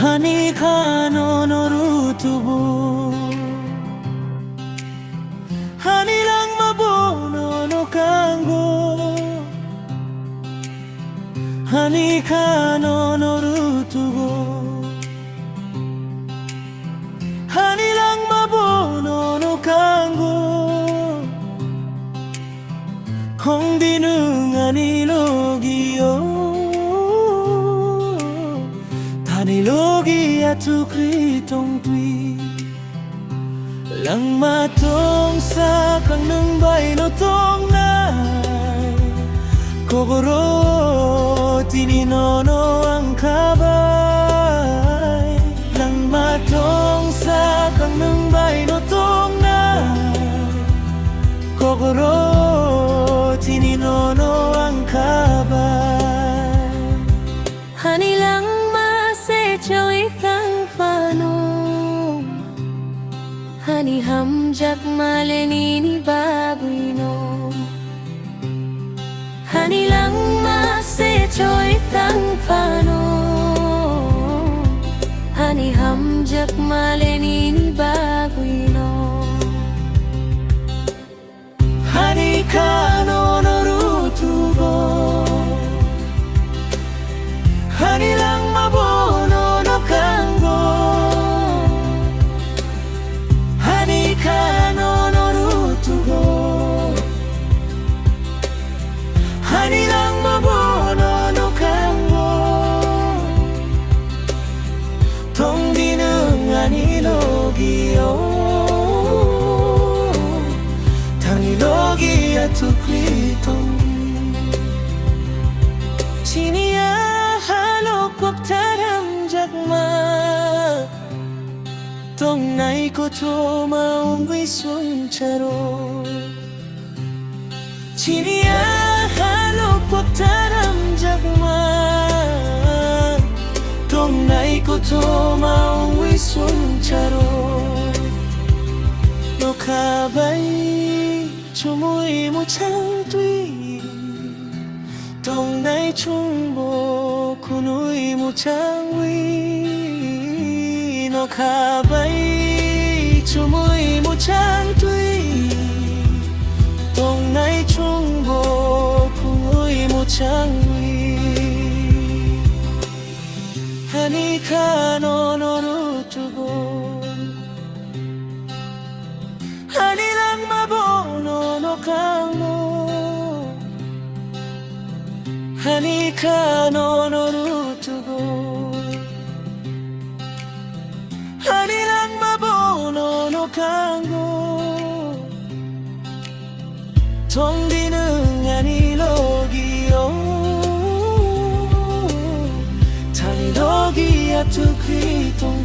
하니가 너너로 두고 하니랑 마보노 노강고 하니가 너너로 두고 하니랑 마보노 노강고 공디능 아니로기요 Logi atu kritong tui Lang matong sa kang nang bay no tong nai Kogoro tininono ang kabay Lang matong sa kang nang bay no tong nai Kogoro tininono ang kabay Hani lang Joy thang phanong Hani hamjak malenini baguino Hani lang mase joy thang phanong Hani hamjak malenini baguino Hani ka no norutugo Hani lang mabono Hanilang mabono no kango Tong dinung anilogiyo Tangilogi atu kritong Siniya halok wak taram jakma Tong nai ko to maungwi suncharo Siniya halok wak taram jakma Tong nai ko to maungwi suncharo No kabay chumuy mo chang tui Tong nai chungbo kunuy mo chang wi No kabay chumuy mo chang tui Tong nai chungbo kunuy mo chang wi Hani ka no norutugo Hani lang mabono no kango Hani ka no norutugo Hani lang mabono no kango Tong dinung anilogiyo Tangilogi atu kritong